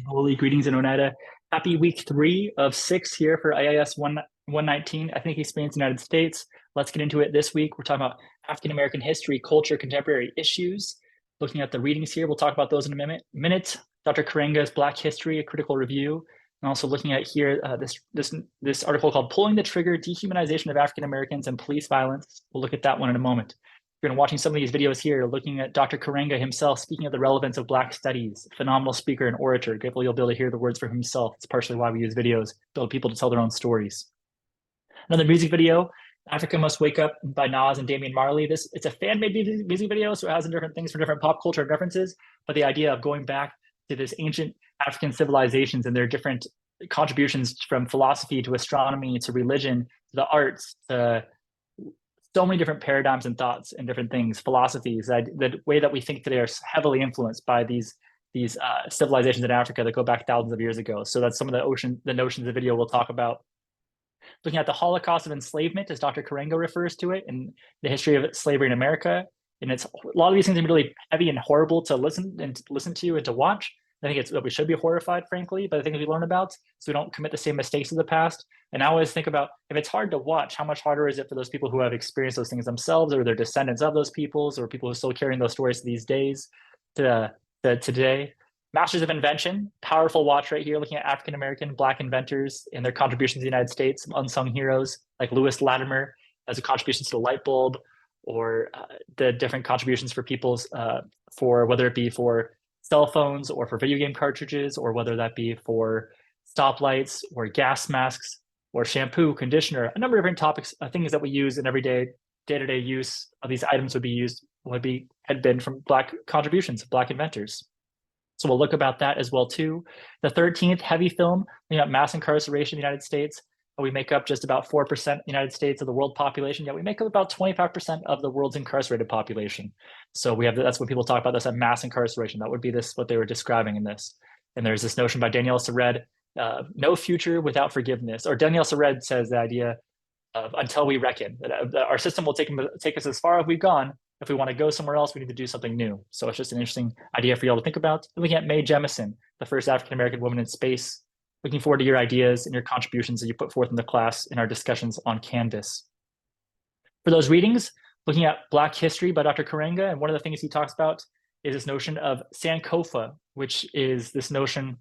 Holy greetings in Oneida. Happy week 3 of 6 here for AIS 119, Ethnic Experience in the United States. Let's get into it this week. We're talking about African American history, culture, contemporary issues. Looking at the readings here, we'll talk about those in a minute. Dr. Karenga's Black History, a critical review. And also looking at here this article called Pulling the Trigger, Dehumanization of African Americans and Police Violence. We'll look at that one in a moment. You're going to watching some of these videos here, looking at Dr. Karenga himself speaking of the relevance of Black studies, phenomenal speaker and orator. Grateful you'll be able to hear the words for himself. It's partially why we use videos, build people to tell their own stories. Another music video, Africa Must Wake Up by Nas and Damian Marley. It's a fan-made music video, so it has different things for different pop culture references, but the idea of going back to this ancient African civilizations and their different contributions from philosophy to astronomy to religion to the arts to so many different paradigms and thoughts and different things, philosophies, the way that we think today are heavily influenced by these civilizations in Africa that go back thousands of years ago. So that's some of the notions of the video we'll talk about. Looking at the Holocaust of enslavement, as Dr. Karenga refers to it, and the history of slavery in America. And it's a lot of these things are really heavy and horrible to listen to and to watch. I think we should be horrified, frankly, by the things we learn about, so we don't commit the same mistakes of the past. And I always think about, if it's hard to watch, how much harder is it for those people who have experienced those things themselves, or they're descendants of those peoples, or people who are still carrying those stories to these days, to today. Masters of Invention, powerful watch right here, looking at African-American Black inventors and their contributions to the United States, some unsung heroes like Lewis Latimer as a contribution to the light bulb, or the different contributions for people's, for whether it be for cell phones or for video game cartridges, or whether that be for stoplights or gas masks or shampoo, conditioner, a number of different topics, things that we use in everyday day-to-day use of these items had been from Black contributions, Black inventors. So we'll look about that as well too. The 13th heavy film, mass incarceration in the United States. We make up just about 4% in the United States of the world population, yet we make up about 25% of the world's incarcerated population. So that's when people talk about this as mass incarceration. That would be what they were describing in this. And there's this notion by Danielle Sered, no future without forgiveness. Or Danielle Sered says the idea of until we reckon, that our system will take us as far as we've gone. If we want to go somewhere else, we need to do something new. So it's just an interesting idea for y'all to think about. Looking at Mae Jemison, the first African-American woman in space. Looking forward to your ideas and your contributions that you put forth in the class in our discussions on Canvas. For those readings, looking at Black History by Dr. Karenga, and one of the things he talks about is this notion of Sankofa, which is this notion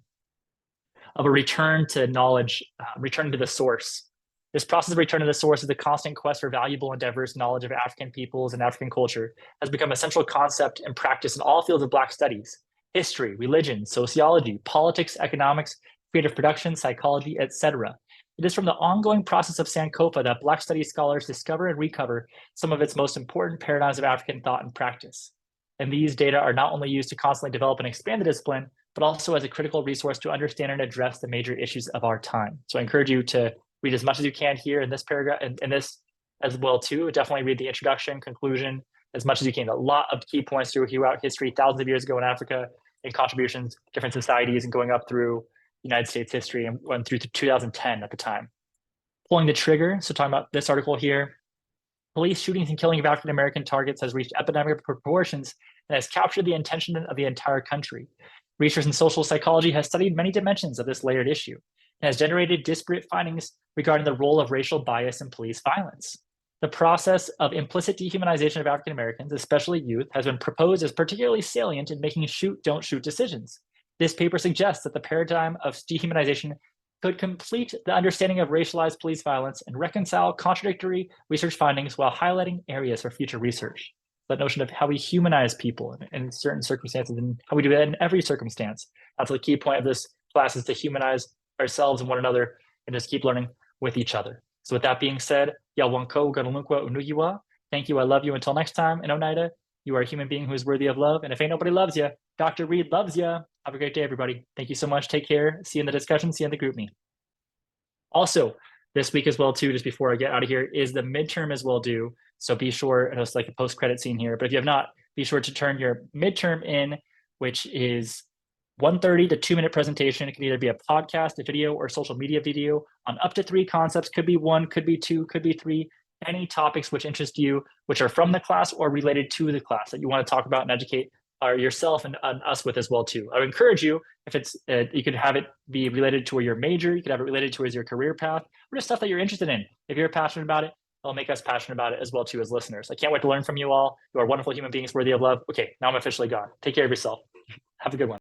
of a return to knowledge, return to the source. This process of return to the source is the constant quest for valuable and diverse knowledge of African peoples and African culture has become a central concept and practice in all fields of Black studies: history, religion, sociology, politics, economics, creative production, psychology, etc. It is from the ongoing process of Sankofa that Black studies scholars discover and recover some of its most important paradigms of African thought and practice. And these data are not only used to constantly develop and expand the discipline, but also as a critical resource to understand and address the major issues of our time. So I encourage you to read as much as you can here in this paragraph, and this as well too. Definitely read the introduction, conclusion, as much as you can. A lot of key points throughout history, thousands of years ago in Africa, and contributions, different societies, and going up through United States history, and went through to 2010 at the time. Pulling the Trigger, so talking about this article here, police shootings and killing of African American targets has reached epidemic proportions and has captured the attention of the entire country. Research in social psychology has studied many dimensions of this layered issue and has generated disparate findings regarding the role of racial bias in police violence. The process of implicit dehumanization of African Americans, especially youth, has been proposed as particularly salient in making shoot, don't shoot decisions. This paper suggests that the paradigm of dehumanization could complete the understanding of racialized police violence and reconcile contradictory research findings while highlighting areas for future research. That notion of how we humanize people in certain circumstances and how we do that in every circumstance. That's the key point of this class, is to humanize ourselves and one another and just keep learning with each other. So with that being said, Yawonko Ganulunqua Unuyiwa. Thank you. I love you. Until next time in Oneida, you are a human being who is worthy of love. And if ain't nobody loves you, Dr. Reed loves you. Have a great day, everybody. Thank you so much. Take care. See you in the discussion. See you in the group me. Also, this week as well, too, just before I get out of here, is the midterm as well due. So be sure, and it's like a post-credit scene here, but if you have not, be sure to turn your midterm in, which is 1:30 to 2-minute presentation. It can either be a podcast, a video, or social media video on up to 3 concepts. Could be 1, could be 2, could be 3. Any topics which interest you, which are from the class or related to the class that you want to talk about and educate yourself and us with as well too. I would encourage you, if it's you could have it be related to your major, you could have it related towards your career path, or just stuff that you're interested in. If you're passionate about it, it'll make us passionate about it as well too as listeners. I can't wait to learn from you all. You are wonderful human beings worthy of love. Okay, now I'm officially gone. Take care of yourself. Have a good one.